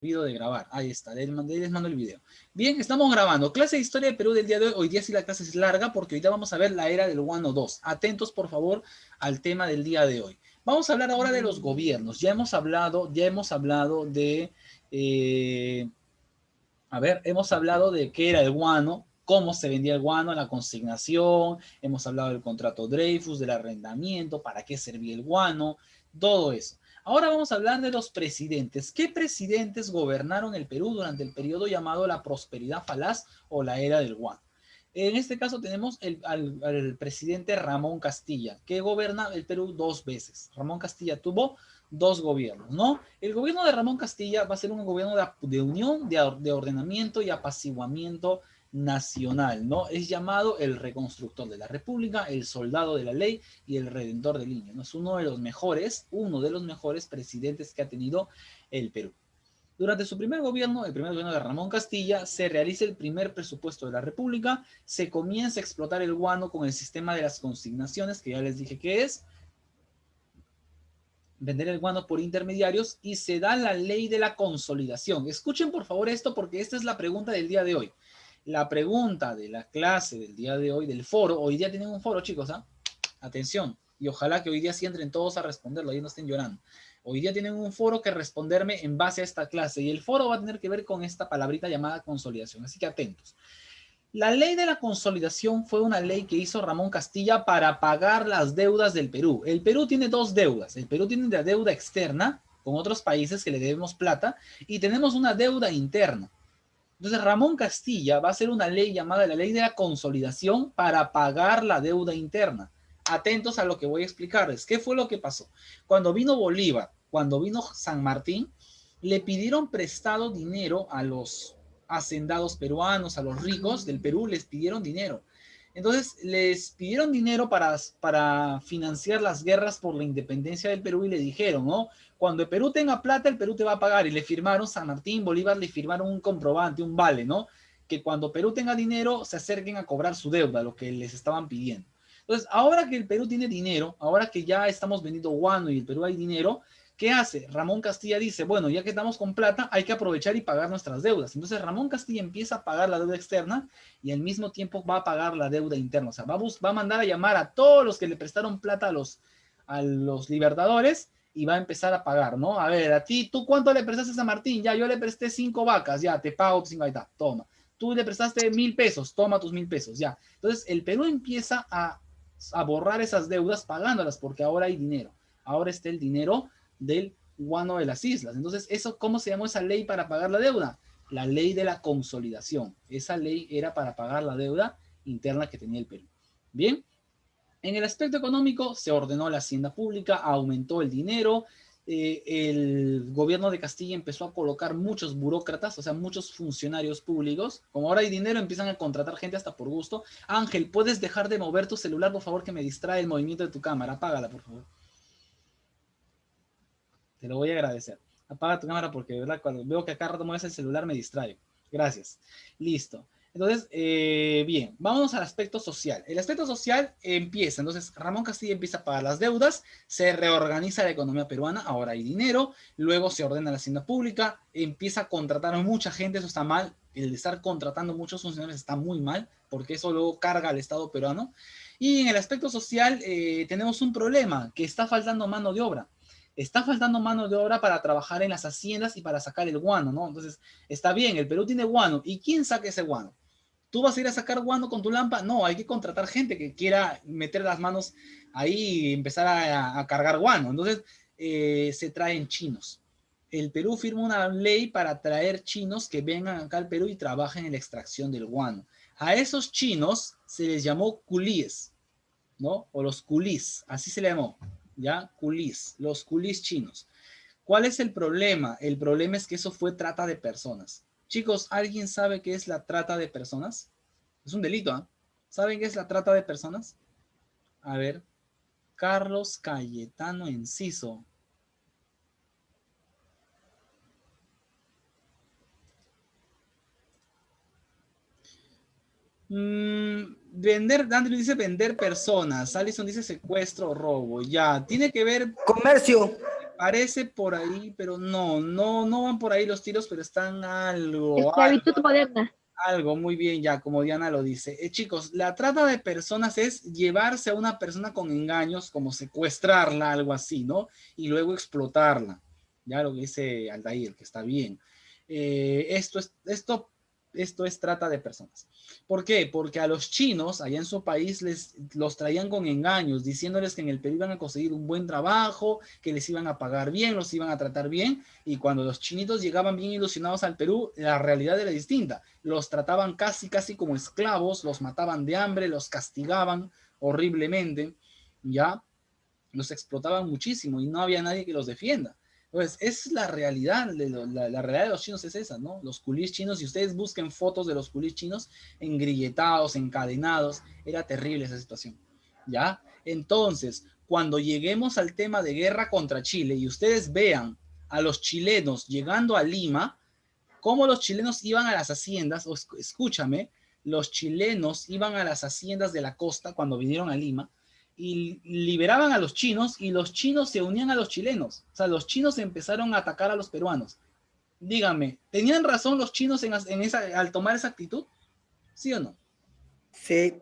Olvido de grabar. Ahí está, les mando el video. Bien, estamos grabando. Clase de Historia de Perú del día de hoy. Hoy día sí la clase es larga porque ahorita vamos a ver la era del Guano 2. Atentos, por favor, al tema del día de hoy. Vamos a hablar ahora de los gobiernos. Ya hemos hablado de... hemos hablado de qué era el guano, cómo se vendía el guano, la consignación, hemos hablado del contrato Dreyfus, del arrendamiento, para qué servía el guano, todo eso. Ahora vamos a hablar de los presidentes. ¿Qué presidentes gobernaron el Perú durante el periodo llamado la prosperidad falaz o la era del guano? En este caso tenemos al presidente Ramón Castilla, que gobierna el Perú 2 veces. Ramón Castilla tuvo 2 gobiernos, ¿no? El gobierno de Ramón Castilla va a ser un gobierno de unión, de ordenamiento y apaciguamiento nacional, ¿no? Es llamado el reconstructor de la República, el soldado de la ley y el redentor del niño, ¿no? Es uno de los mejores presidentes que ha tenido el Perú. Durante su primer gobierno, el primer gobierno de Ramón Castilla, se realiza el primer presupuesto de la República, se comienza a explotar el guano con el sistema de las consignaciones, que ya les dije que es vender el guano por intermediarios, y se da la ley de la consolidación. Escuchen por favor esto porque esta es la pregunta del día de hoy. La pregunta de la clase del día de hoy, del foro, hoy día tienen un foro, chicos, ¿ah? Atención, y ojalá que hoy día sí entren todos a responderlo, ahí no estén llorando. Hoy día tienen un foro que responderme en base a esta clase, y el foro va a tener que ver con esta palabrita llamada consolidación, así que atentos. La ley de la consolidación fue una ley que hizo Ramón Castilla para pagar las deudas del Perú. El Perú tiene 2 deudas. El Perú tiene la deuda externa con otros países que le debemos plata y tenemos una deuda interna. Entonces Ramón Castilla va a hacer una ley llamada la ley de la consolidación para pagar la deuda interna. Atentos a lo que voy a explicarles. ¿Qué fue lo que pasó? Cuando vino Bolívar, cuando vino San Martín, le pidieron prestado dinero a los hacendados peruanos, a los ricos del Perú, les pidieron dinero. Entonces les pidieron dinero para financiar las guerras por la independencia del Perú y le dijeron, ¿no? Cuando el Perú tenga plata, el Perú te va a pagar. Y le firmaron, San Martín, Bolívar, le firmaron un comprobante, un vale, ¿no? Que cuando Perú tenga dinero, se acerquen a cobrar su deuda, lo que les estaban pidiendo. Entonces, ahora que el Perú tiene dinero, ahora que ya estamos vendiendo guano y el Perú hay dinero, ¿qué hace? Ramón Castilla dice, bueno, ya que estamos con plata, hay que aprovechar y pagar nuestras deudas. Entonces, Ramón Castilla empieza a pagar la deuda externa y al mismo tiempo va a pagar la deuda interna. O sea, va a mandar a llamar a todos los que le prestaron plata a los libertadores y va a empezar a pagar, ¿no? A ver, a ti, ¿tú cuánto le prestaste a Martín? Ya, yo le presté 5 vacas, ya, te pago 5, ahí está, toma. Tú le prestaste 1.000 pesos, toma tus 1.000 pesos, ya. Entonces, el Perú empieza a borrar esas deudas pagándolas porque ahora hay dinero. Ahora está el dinero del guano de las islas. Entonces, eso, ¿cómo se llamó esa ley para pagar la deuda? La ley de la consolidación. Esa ley era para pagar la deuda interna que tenía el Perú. Bien, en el aspecto económico se ordenó la hacienda pública, aumentó el dinero, el gobierno de Castilla empezó a colocar muchos burócratas, o sea, muchos funcionarios públicos. Como ahora hay dinero, empiezan a contratar gente hasta por gusto. Ángel, ¿puedes dejar de mover tu celular, por favor, que me distrae el movimiento de tu cámara? Apágala, por favor. Te lo voy a agradecer. Apaga tu cámara porque, de verdad, cuando veo que acá rato mueves el celular me distrae. Gracias. Listo. Entonces, bien, vamos al aspecto social. El aspecto social empieza, entonces Ramón Castilla empieza a pagar las deudas, se reorganiza la economía peruana, ahora hay dinero, luego se ordena la hacienda pública, empieza a contratar a mucha gente, eso está mal, el de estar contratando muchos funcionarios está muy mal, porque eso luego carga al Estado peruano. Y en el aspecto social tenemos un problema, que está faltando mano de obra. Está faltando mano de obra para trabajar en las haciendas y para sacar el guano, ¿no? Entonces, está bien, el Perú tiene guano. ¿Y quién saca ese guano? ¿Tú vas a ir a sacar guano con tu lampa? No, hay que contratar gente que quiera meter las manos ahí y empezar a cargar guano. Entonces, se traen chinos. El Perú firma una ley para traer chinos que vengan acá al Perú y trabajen en la extracción del guano. A esos chinos se les llamó culíes, ¿no? O los culís, así se le llamó, ¿ya? Culís, los culís chinos. ¿Cuál es el problema? El problema es que eso fue trata de personas. Chicos, ¿alguien sabe qué es la trata de personas? Es un delito, ¿eh? ¿Saben qué es la trata de personas? A ver, Carlos Cayetano Enciso. Vender, Andrew dice vender personas. Alison dice secuestro o robo. Ya, tiene que ver. Comercio. Parece por ahí, pero no van por ahí los tiros, pero están Esclavitud moderna. algo, muy bien, ya, como Diana lo dice. Chicos, la trata de personas es llevarse a una persona con engaños, como secuestrarla, algo así, ¿no? Y luego explotarla. Ya lo que dice Aldair, que está bien. Esto es trata de personas. ¿Por qué? Porque a los chinos, allá en su país, los traían con engaños, diciéndoles que en el Perú iban a conseguir un buen trabajo, que les iban a pagar bien, los iban a tratar bien, y cuando los chinitos llegaban bien ilusionados al Perú, la realidad era distinta. Los trataban casi como esclavos, los mataban de hambre, los castigaban horriblemente, ¿ya? Los explotaban muchísimo y no había nadie que los defienda. Entonces, es la realidad, la realidad de los chinos es esa, ¿no? Los culís chinos, si ustedes busquen fotos de los culís chinos, engrilletados, encadenados, era terrible esa situación, ¿ya? Entonces, cuando lleguemos al tema de guerra contra Chile y ustedes vean a los chilenos llegando a Lima, cómo los chilenos iban a las haciendas, o escúchame, los chilenos iban a las haciendas de la costa cuando vinieron a Lima y liberaban a los chinos y los chinos se unían a los chilenos. O sea, los chinos empezaron a atacar a los peruanos. Díganme, ¿tenían razón los chinos al tomar esa actitud? ¿Sí o no? Sí.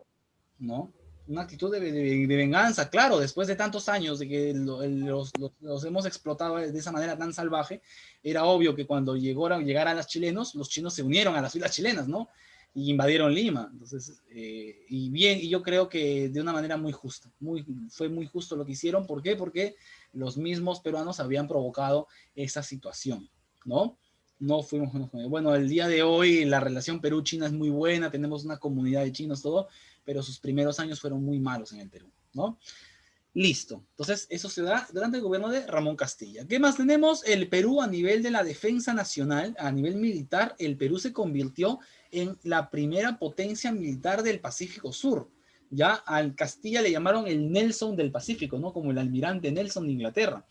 ¿No? Una actitud de venganza, claro, después de tantos años de que los hemos explotado de esa manera tan salvaje, era obvio que cuando llegaran los chinos se unieron a las filas chilenas, ¿no? Y invadieron Lima. Entonces, y yo creo que de una manera muy justa, fue muy justo lo que hicieron. ¿Por qué? Porque los mismos peruanos habían provocado esa situación, ¿no? No fuimos buenos con ellos. Bueno, el día de hoy la relación Perú-China es muy buena, tenemos una comunidad de chinos, todo, pero sus primeros años fueron muy malos en el Perú, ¿no? Listo. Entonces, eso se da durante el gobierno de Ramón Castilla. ¿Qué más tenemos? El Perú a nivel de la defensa nacional, a nivel militar, el Perú se convirtió en la primera potencia militar del Pacífico Sur. Ya al Castilla le llamaron el Nelson del Pacífico, ¿no? Como el almirante Nelson de Inglaterra.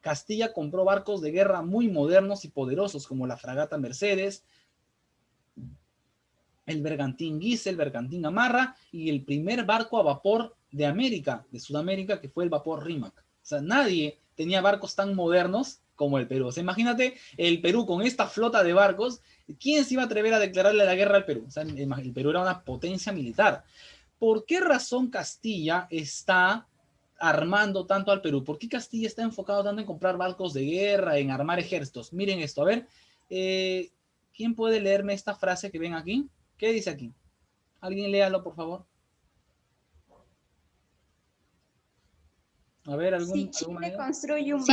Castilla compró barcos de guerra muy modernos y poderosos, como la fragata Mercedes, el bergantín Guise, el bergantín Amarra y el primer barco a vapor de América, de Sudamérica, que fue el vapor Rímac. O sea, nadie tenía barcos tan modernos como el Perú. O sea, imagínate el Perú con esta flota de barcos. ¿Quién se iba a atrever a declararle la guerra al Perú? O sea, el Perú era una potencia militar. ¿Por qué razón Castilla está armando tanto al Perú? ¿Por qué Castilla está enfocado tanto en comprar barcos de guerra, en armar ejércitos? Miren esto, a ver, ¿quién puede leerme esta frase que ven aquí? ¿Qué dice aquí? Alguien léalo, por favor. A ver, Si Chile construye un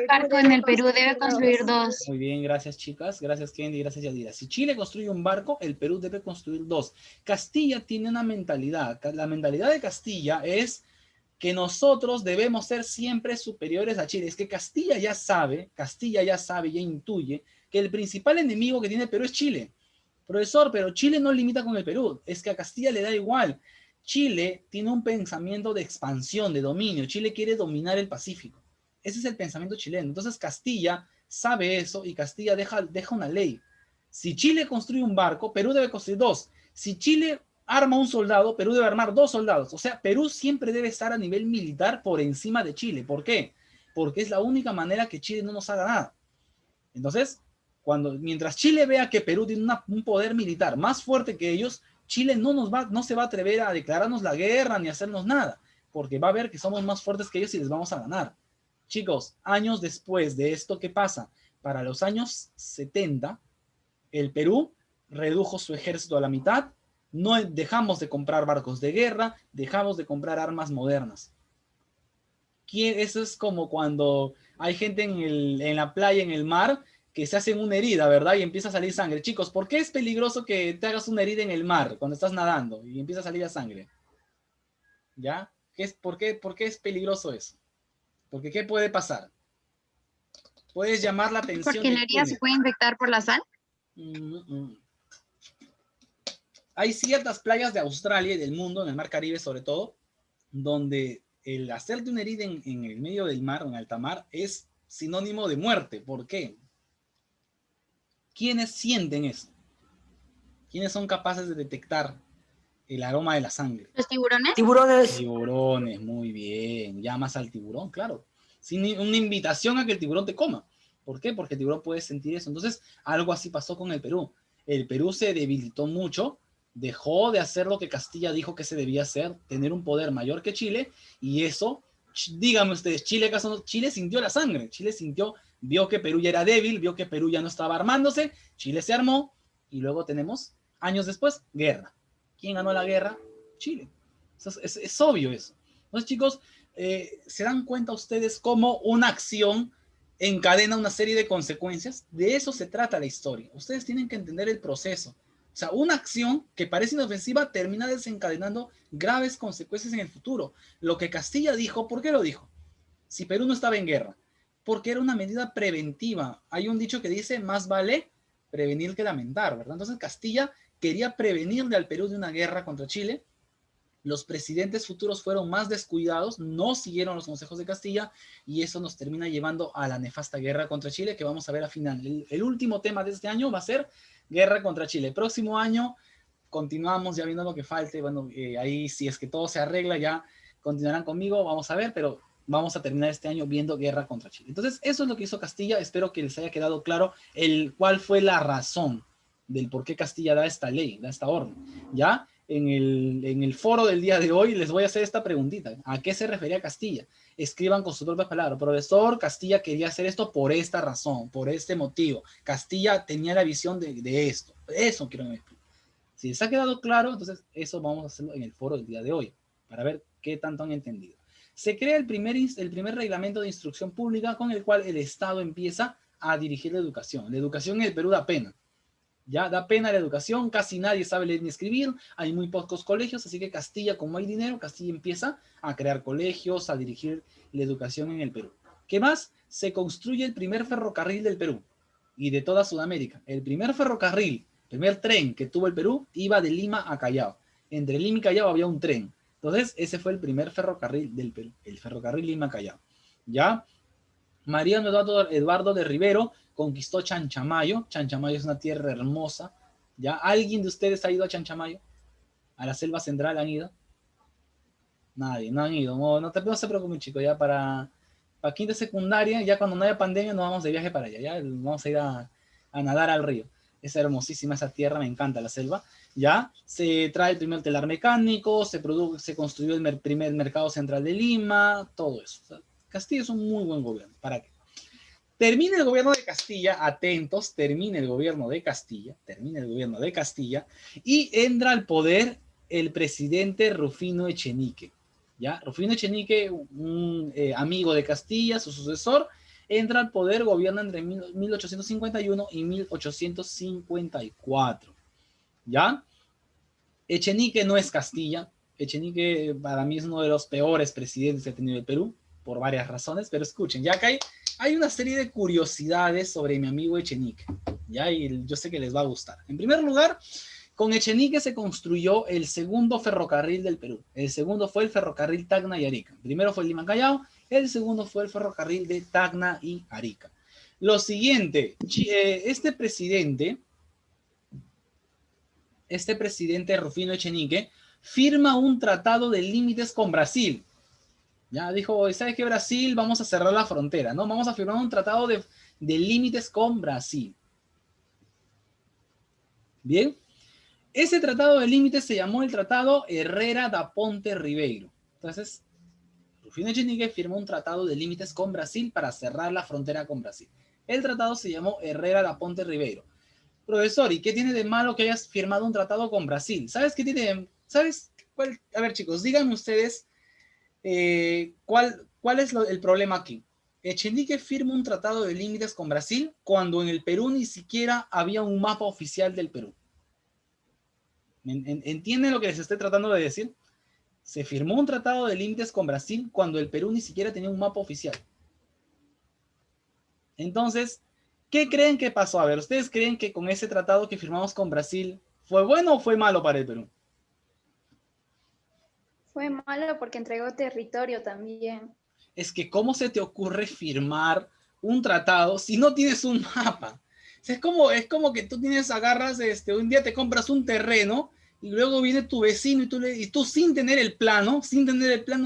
barco, en el Perú debe construir dos. Muy bien, gracias chicas, gracias Kendi, gracias Yadira. Si Chile construye un barco, el Perú debe construir dos. Castilla tiene una mentalidad, la mentalidad de Castilla es que nosotros debemos ser siempre superiores a Chile. Es que Castilla ya sabe, ya intuye que el principal enemigo que tiene el Perú es Chile. Profesor, pero Chile no limita con el Perú, es que a Castilla le da igual. Chile tiene un pensamiento de expansión, de dominio. Chile quiere dominar el Pacífico. Ese es el pensamiento chileno. Entonces Castilla sabe eso y Castilla deja una ley. Si Chile construye un barco, Perú debe construir dos. Si Chile arma un soldado, Perú debe armar dos soldados. O sea, Perú siempre debe estar a nivel militar por encima de Chile. ¿Por qué? Porque es la única manera que Chile no nos haga nada. Entonces, mientras Chile vea que Perú tiene un poder militar más fuerte que ellos, Chile no se va a atrever a declararnos la guerra ni a hacernos nada, porque va a ver que somos más fuertes que ellos y les vamos a ganar. Chicos, años después de esto, ¿qué pasa? Para los años 70, el Perú redujo su ejército a la mitad, no dejamos de comprar barcos de guerra, dejamos de comprar armas modernas. Eso es como cuando hay gente en la playa, en el mar, que se hacen una herida, ¿verdad? Y empieza a salir sangre. Chicos, ¿por qué es peligroso que te hagas una herida en el mar cuando estás nadando y empieza a salir la sangre? ¿Ya? ¿Por qué es peligroso eso? Porque ¿qué puede pasar? Puedes llamar la atención. ¿Porque la herida se puede infectar por la sal? Hay ciertas playas de Australia y del mundo, en el mar Caribe sobre todo, donde el hacerte una herida en el medio del mar, en alta mar, es sinónimo de muerte. ¿Por qué? ¿Quiénes sienten eso? ¿Quiénes son capaces de detectar el aroma de la sangre? ¿Los tiburones? Tiburones. Tiburones, muy bien. ¿Llamas al tiburón? Claro. sin una invitación a que el tiburón te coma. ¿Por qué? Porque el tiburón puede sentir eso. Entonces, algo así pasó con el Perú. El Perú se debilitó mucho, dejó de hacer lo que Castilla dijo que se debía hacer, tener un poder mayor que Chile, y eso, díganme ustedes, Chile sintió la sangre, Chile sintió, vio que Perú ya era débil, vio que Perú ya no estaba armándose, Chile se armó, y luego tenemos, años después, guerra. ¿Quién ganó la guerra? Chile. Es obvio eso. Entonces, chicos, ¿se dan cuenta ustedes cómo una acción encadena una serie de consecuencias? De eso se trata la historia. Ustedes tienen que entender el proceso. O sea, una acción que parece inofensiva termina desencadenando graves consecuencias en el futuro. Lo que Castilla dijo, ¿por qué lo dijo? Si Perú no estaba en guerra, porque era una medida preventiva. Hay un dicho que dice, más vale prevenir que lamentar, ¿verdad? Entonces Castilla quería prevenirle al Perú de una guerra contra Chile. Los presidentes futuros fueron más descuidados, no siguieron los consejos de Castilla, y eso nos termina llevando a la nefasta guerra contra Chile, que vamos a ver al final. El último tema de este año va a ser guerra contra Chile. El próximo año continuamos ya viendo lo que falte. Bueno, ahí si es que todo se arregla, ya continuarán conmigo, vamos a ver, pero vamos a terminar este año viendo guerra contra Chile. Entonces, eso es lo que hizo Castilla. Espero que les haya quedado claro cuál fue la razón del por qué Castilla da esta ley, da esta orden. ¿Ya? En el foro del día de hoy les voy a hacer esta preguntita. ¿A qué se refería Castilla? Escriban con sus propias palabras. Profesor, Castilla quería hacer esto por esta razón, por este motivo. Castilla tenía la visión de esto. Eso quiero que me expliquen. Si les ha quedado claro, entonces eso vamos a hacerlo en el foro del día de hoy, para ver qué tanto han entendido. Se crea el primer reglamento de instrucción pública con el cual el Estado empieza a dirigir la educación. La educación en el Perú da pena. Ya da pena la educación, casi nadie sabe leer ni escribir, hay muy pocos colegios, así que Castilla, como hay dinero, Castilla empieza a crear colegios, a dirigir la educación en el Perú. ¿Qué más? Se construye el primer ferrocarril del Perú y de toda Sudamérica. El primer ferrocarril, primer tren que tuvo el Perú, iba de Lima a Callao. Entre Lima y Callao había un tren. Entonces, ese fue el primer ferrocarril del Perú, el ferrocarril Lima-Callao. ¿Ya? Mariano Eduardo de Rivero conquistó Chanchamayo. Chanchamayo es una tierra hermosa. ¿Ya? ¿Alguien de ustedes ha ido a Chanchamayo? ¿A la selva central han ido? Nadie, no han ido. No se preocupen, chicos. Ya para quinta secundaria, ya cuando no haya pandemia, nos vamos de viaje para allá. Ya vamos a ir a nadar al río. Es hermosísima esa tierra, me encanta la selva. Ya se trae el primer telar mecánico, se construyó el primer mercado central de Lima, todo eso. O sea, Castilla es un muy buen gobierno. ¿Para qué? Termina el gobierno de Castilla, atentos, termina el gobierno de Castilla, y entra al poder el presidente Rufino Echenique. ¿Ya? Rufino Echenique, un amigo de Castilla, su sucesor, entra al poder, gobierna entre 1851 y 1854. ¿Ya? Echenique no es Castilla. Echenique para mí es uno de los peores presidentes que ha tenido el Perú, por varias razones, pero escuchen, ya que hay una serie de curiosidades sobre mi amigo Echenique, ¿ya? Y yo sé que les va a gustar. En primer lugar, con Echenique se construyó el segundo ferrocarril del Perú. El segundo fue el ferrocarril Tacna y Arica. Primero fue el Lima-Callao, el segundo fue el ferrocarril de Tacna y Arica. Lo siguiente, este presidente Rufino Echenique firma un tratado de límites con Brasil. Ya dijo, ¿sabes qué, Brasil? Vamos a cerrar la frontera, ¿no? Vamos a firmar un tratado de límites con Brasil. Bien. Ese tratado de límites se llamó el Tratado Herrera da Ponte Ribeiro. Entonces, Rufino Echenique firmó un tratado de límites con Brasil para cerrar la frontera con Brasil. El tratado se llamó Herrera da Ponte Ribeiro. Profesor, ¿y qué tiene de malo que hayas firmado un tratado con Brasil? ¿Sabes qué tiene? ¿Sabes cuál? A ver, chicos, díganme ustedes ¿cuál es el problema aquí? Echenique firma un tratado de límites con Brasil cuando en el Perú ni siquiera había un mapa oficial del Perú. ¿Entienden lo que les estoy tratando de decir? Se firmó un tratado de límites con Brasil cuando el Perú ni siquiera tenía un mapa oficial. Entonces, ¿qué creen que pasó? A ver, ¿ustedes creen que con ese tratado que firmamos con Brasil fue bueno o fue malo para el Perú? Fue malo porque entregó territorio también. Es que ¿cómo se te ocurre firmar un tratado si no tienes un mapa? O sea, es como que tú agarras, un día te compras un terreno y luego viene tu vecino y tú sin tener el plano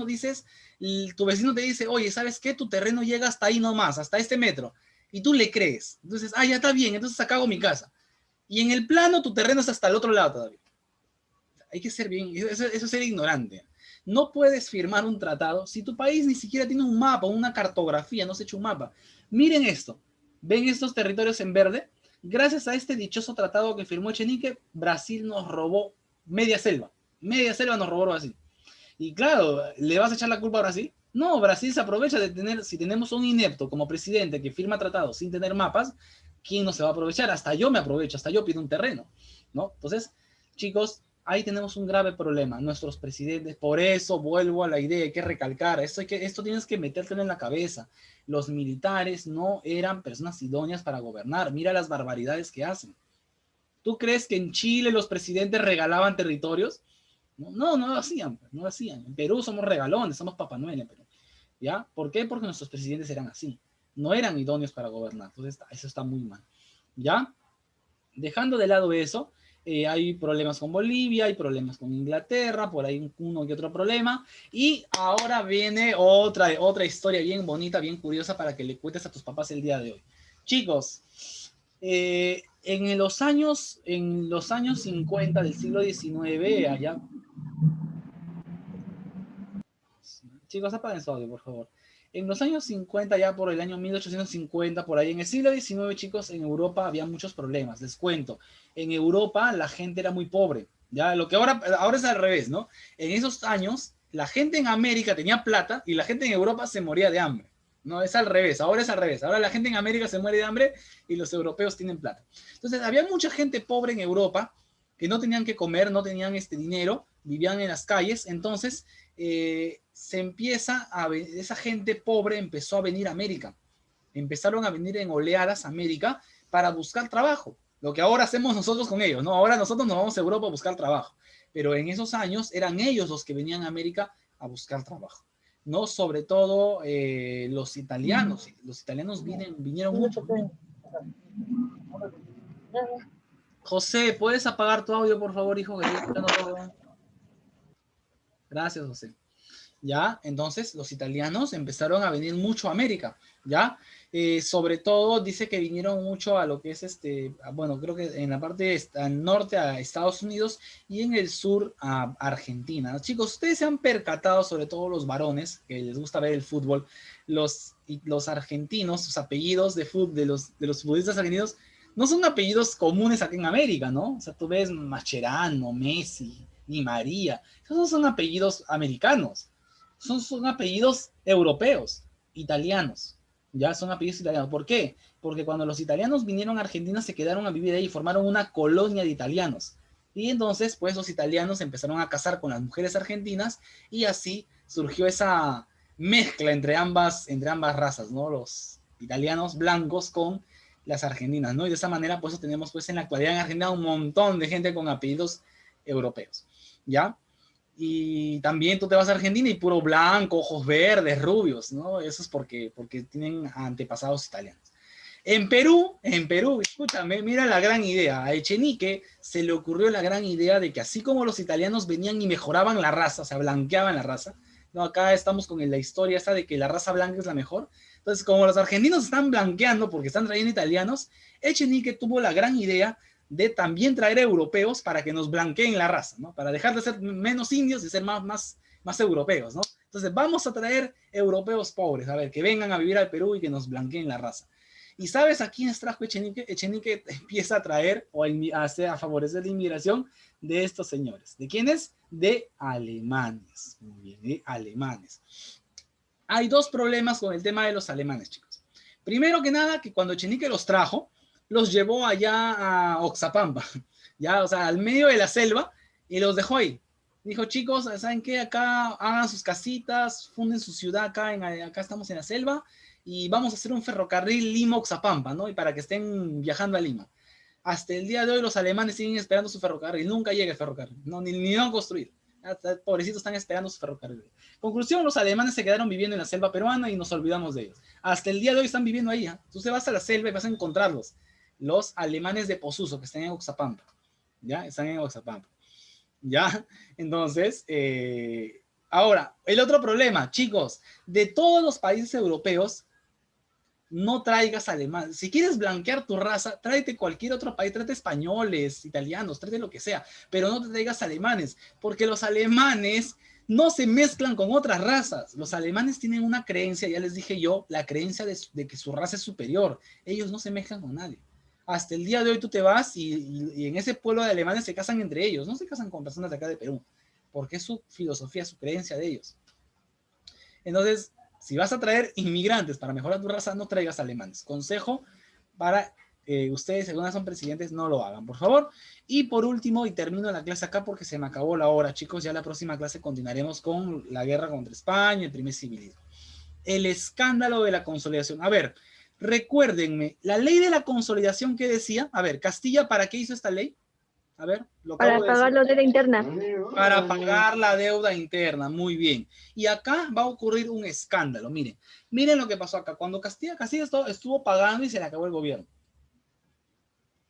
dices, tu vecino te dice, oye, ¿sabes qué? Tu terreno llega hasta ahí nomás, hasta este metro. Y tú le crees. Entonces, ya está bien, entonces acá hago mi casa. Y en el plano tu terreno es hasta el otro lado todavía. Hay que ser bien, eso es ser ignorante. No puedes firmar un tratado si tu país ni siquiera tiene un mapa, una cartografía, no se ha hecho un mapa. Miren esto, ¿ven estos territorios en verde? Gracias a este dichoso tratado que firmó Echenique, Brasil nos robó media selva. Media selva nos robó Brasil. Y claro, ¿le vas a echar la culpa a Brasil? No, Brasil se aprovecha de tener, si tenemos un inepto como presidente que firma tratados sin tener mapas, ¿quién no se va a aprovechar? Hasta yo me aprovecho, hasta yo pido un terreno, ¿no? Entonces, chicos, ahí tenemos un grave problema. Nuestros presidentes, por eso vuelvo a la idea, hay que recalcar, esto tienes que metértelo en la cabeza. Los militares no eran personas idóneas para gobernar. Mira las barbaridades que hacen. ¿Tú crees que en Chile los presidentes regalaban territorios? No lo hacían, no lo hacían. En Perú somos regalones, somos Papá Noel en Perú. ¿Ya? ¿Por qué? Porque nuestros presidentes eran así. No eran idóneos para gobernar. Entonces, eso está muy mal. ¿Ya? Dejando de lado eso, hay problemas con Bolivia, hay problemas con Inglaterra, por ahí uno y otro problema. Y ahora viene otra historia bien bonita, bien curiosa para que le cuentes a tus papás el día de hoy. Chicos, en los años 50 del siglo XIX, allá... Chicos, apaguen su audio, por favor. En los años 50, ya por el año 1850, por ahí, en el siglo XIX, chicos, en Europa había muchos problemas. Les cuento, en Europa la gente era muy pobre. Ya, lo que ahora es al revés, ¿no? En esos años, la gente en América tenía plata y la gente en Europa se moría de hambre. No, es al revés, ahora es al revés. Ahora la gente en América se muere de hambre y los europeos tienen plata. Entonces, había mucha gente pobre en Europa que no tenían que comer, no tenían dinero, vivían en las calles. Entonces, esa gente pobre empezó a venir a América. Empezaron a venir en oleadas a América para buscar trabajo. Lo que ahora hacemos nosotros con ellos, ¿no? Ahora nosotros nos vamos a Europa a buscar trabajo. Pero en esos años eran ellos los que venían a América a buscar trabajo. ¿No? Sobre todo los italianos. Los italianos vinieron mucho. José, ¿puedes apagar tu audio, por favor, hijo? Gracias, José. ¿Ya? Entonces los italianos empezaron a venir mucho a América, ¿ya? Sobre todo dice que vinieron mucho a lo que es bueno, creo que en la parte al norte a Estados Unidos y en el sur a Argentina. Chicos, ustedes se han percatado, sobre todo los varones, que les gusta ver el fútbol, los argentinos, sus apellidos de los futbolistas argentinos, no son apellidos comunes aquí en América, ¿no? O sea, tú ves Mascherano, Messi, Di María, esos son apellidos americanos. Son apellidos europeos, italianos. Ya son apellidos italianos. ¿Por qué? Porque cuando los italianos vinieron a Argentina se quedaron a vivir ahí y formaron una colonia de italianos. Y entonces, pues los italianos empezaron a casar con las mujeres argentinas y así surgió esa mezcla entre ambas razas, ¿no? Los italianos blancos con las argentinas, ¿no? Y de esa manera, pues tenemos pues en la actualidad en Argentina un montón de gente con apellidos europeos, ¿ya? Y también tú te vas a Argentina y puro blanco, ojos verdes, rubios, ¿no? Eso es porque tienen antepasados italianos. En Perú, escúchame, mira la gran idea. A Echenique se le ocurrió la gran idea de que así como los italianos venían y mejoraban la raza, o sea, blanqueaban la raza, ¿no? Acá estamos con la historia esa de que la raza blanca es la mejor. Entonces, como los argentinos están blanqueando porque están trayendo italianos, Echenique tuvo la gran idea de también traer europeos para que nos blanqueen la raza, ¿no? Para dejar de ser menos indios y ser más europeos, ¿no? Entonces vamos a traer europeos pobres, a ver, que vengan a vivir al Perú y que nos blanqueen la raza. ¿Y sabes a quiénes trajo Echenique? Echenique empieza a traer o a favorecer la inmigración de estos señores. ¿De quiénes? De alemanes. Muy bien, de alemanes. Hay dos problemas con el tema de los alemanes, chicos. Primero que nada, que cuando Echenique los trajo, los llevó allá a Oxapampa, ya, o sea, al medio de la selva, y los dejó ahí. Dijo, chicos, ¿saben qué? Acá hagan sus casitas, funden su ciudad acá estamos en la selva, y vamos a hacer un ferrocarril Lima-Oxapampa, ¿no? Y para que estén viajando a Lima. Hasta el día de hoy los alemanes siguen esperando su ferrocarril, nunca llega el ferrocarril, no, ni lo han construido. Pobrecitos están esperando su ferrocarril. Conclusión, los alemanes se quedaron viviendo en la selva peruana y nos olvidamos de ellos. Hasta el día de hoy están viviendo ahí. Tú te vas a la selva y vas a encontrarlos. Los alemanes de Posuso, que están en Oxapampa. ¿Ya? Están en Oxapampa. ¿Ya? Entonces, Ahora, el otro problema, chicos, de todos los países europeos, no traigas alemán. Si quieres blanquear tu raza, tráete cualquier otro país, tráete españoles, italianos, tráete lo que sea, pero no te traigas alemanes, porque los alemanes no se mezclan con otras razas. Los alemanes tienen una creencia, ya les dije yo, la creencia de que su raza es superior. Ellos no se mezclan con nadie. Hasta el día de hoy tú te vas y en ese pueblo de alemanes se casan entre ellos, no se casan con personas de acá de Perú, porque es su filosofía, su creencia de ellos. Entonces, si vas a traer inmigrantes para mejorar tu raza, no traigas alemanes. Consejo para ustedes, si algunas son presidentes, no lo hagan, por favor. Y por último, y termino la clase acá porque se me acabó la hora, chicos. Ya la próxima clase continuaremos con la guerra contra España, el primer civilismo. El escándalo de la consolidación. A ver, recuérdenme, la ley de la consolidación, ¿qué decía? A ver, Castilla, ¿para qué hizo esta ley? A ver, lo acabo Para de pagar decir. la deuda interna. Para pagar la deuda interna, muy bien. Y acá va a ocurrir un escándalo, miren. Miren lo que pasó acá. Cuando Castilla estuvo pagando y se le acabó el gobierno.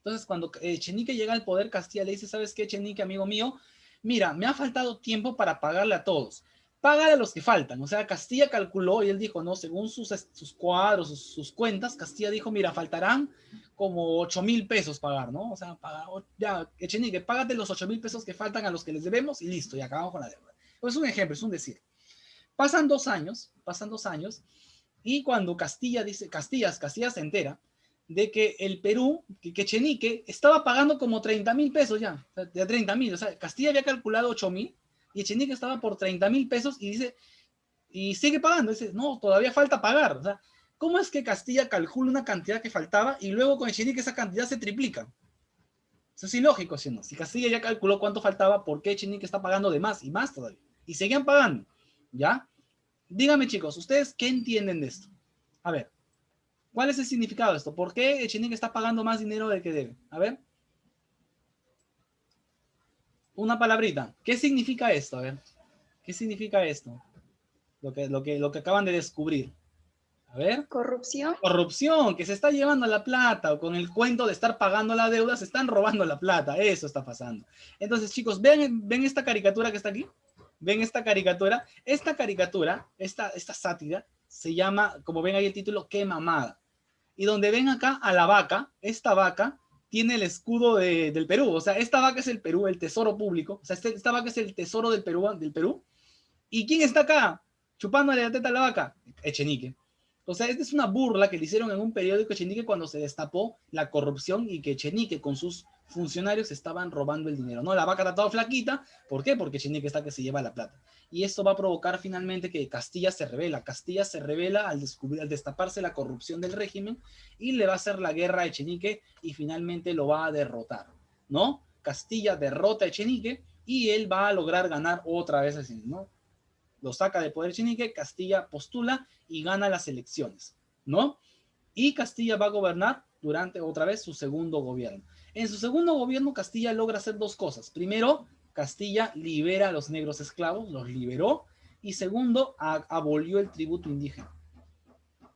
Entonces, cuando Echenique llega al poder, Castilla le dice, ¿sabes qué, Echenique, amigo mío? Mira, me ha faltado tiempo para pagarle a todos. Págale a los que faltan. O sea, Castilla calculó y él dijo, no, según sus cuadros, sus cuentas, Castilla dijo, mira, faltarán como 8,000 pesos pagar, ¿no? O sea, ya, Echenique, págate los 8,000 pesos que faltan a los que les debemos y listo, y acabamos con la deuda. Pues es un ejemplo, es un decir. Pasan 2 años, y cuando Castilla se entera de que el Perú, que Echenique estaba pagando como 30,000 pesos ya, de 30,000, o sea, Castilla había calculado 8,000 y Echenique estaba por 30,000 pesos y dice, y sigue pagando, dice, no, todavía falta pagar, o sea, ¿cómo es que Castilla calcula una cantidad que faltaba y luego con Echenique esa cantidad se triplica? Eso es ilógico, ¿sí no? Si Castilla ya calculó cuánto faltaba, ¿por qué Echenique está pagando de más y más todavía? Y seguían pagando, ¿ya? Díganme, chicos, ¿ustedes qué entienden de esto? A ver, ¿cuál es el significado de esto? ¿Por qué Echenique está pagando más dinero del que debe? A ver. Una palabrita. ¿Qué significa esto? A ver. ¿Qué significa esto? Lo que acaban de descubrir. A ver. Corrupción. Corrupción, que se está llevando la plata, o con el cuento de estar pagando la deuda, se están robando la plata. Eso está pasando. Entonces, chicos, ¿ven esta caricatura que está aquí? ¿Ven esta caricatura? Esta sátira, se llama, como ven ahí el título, ¡Qué mamada! Y donde ven acá a la vaca, esta vaca tiene el escudo del Perú. O sea, esta vaca es el Perú, el tesoro público. O sea, esta vaca es el tesoro del Perú. ¿Y quién está acá chupándole la teta a la vaca? Echenique. O sea, esta es una burla que le hicieron en un periódico Echenique cuando se destapó la corrupción y que Echenique con sus funcionarios estaban robando el dinero. No, la vaca está toda flaquita. ¿Por qué? Porque Echenique está que se lleva la plata. Y esto va a provocar finalmente que Castilla se revela. Castilla se revela al destaparse la corrupción del régimen y le va a hacer la guerra a Echenique y finalmente lo va a derrotar, ¿no? Castilla derrota a Echenique y él va a lograr ganar otra vez así, ¿no? Lo saca de poder Echenique, Castilla postula y gana las elecciones, ¿no? Y Castilla va a gobernar durante otra vez su segundo gobierno. En su segundo gobierno, Castilla logra hacer dos cosas. Primero, Castilla libera a los negros esclavos, los liberó, y segundo, abolió el tributo indígena.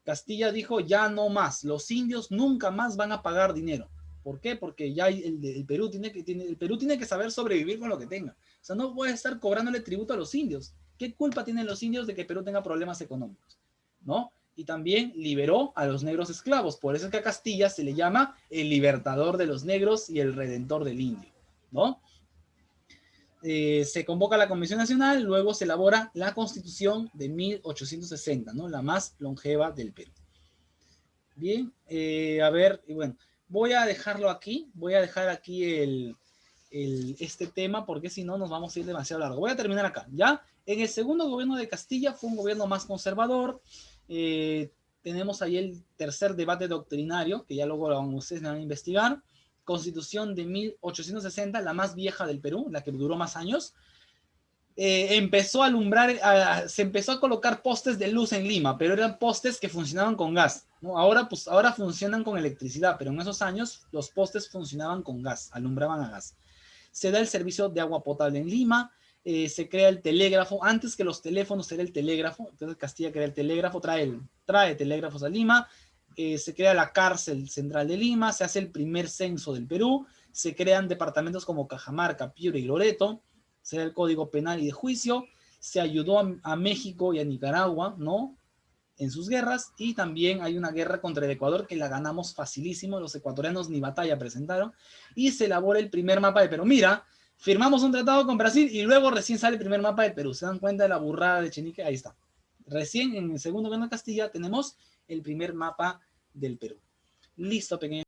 Castilla dijo, ya no más, los indios nunca más van a pagar dinero. ¿Por qué? Porque ya el Perú tiene que saber sobrevivir con lo que tenga. O sea, no puede estar cobrándole tributo a los indios. ¿Qué culpa tienen los indios de que Perú tenga problemas económicos? ¿No? Y también liberó a los negros esclavos. Por eso es que a Castilla se le llama el libertador de los negros y el redentor del indio, ¿no? Se convoca la Convención Nacional, luego se elabora la Constitución de 1860, ¿no? La más longeva del Perú. Bien, a ver, y bueno, voy a dejarlo aquí, voy a dejar aquí este tema porque si no nos vamos a ir demasiado largo. Voy a terminar acá, ¿ya? En el segundo gobierno de Castilla fue un gobierno más conservador. Tenemos ahí el tercer debate doctrinario, que ya luego ustedes van a investigar. Constitución de 1860, la más vieja del Perú, la que duró más años. Empezó a alumbrar, se empezó a colocar postes de luz en Lima, pero eran postes que funcionaban con gas, ¿no? Ahora funcionan con electricidad, pero en esos años los postes funcionaban con gas, alumbraban a gas. Se da el servicio de agua potable en Lima, se crea el telégrafo, antes que los teléfonos era el telégrafo, entonces Castilla crea el telégrafo, trae telégrafos a Lima, se crea la cárcel central de Lima, se hace el primer censo del Perú, se crean departamentos como Cajamarca, Piura y Loreto, se da el Código Penal y de Juicio, se ayudó a México y a Nicaragua, ¿no? En sus guerras, y también hay una guerra contra el Ecuador que la ganamos facilísimo, los ecuatorianos ni batalla presentaron, y se elabora el primer mapa del Perú. Mira, firmamos un tratado con Brasil y luego recién sale el primer mapa del Perú. ¿Se dan cuenta de la burrada de Chenique? Ahí está. Recién en el segundo gobierno de Castilla tenemos el primer mapa del Perú. Listo, pequeños.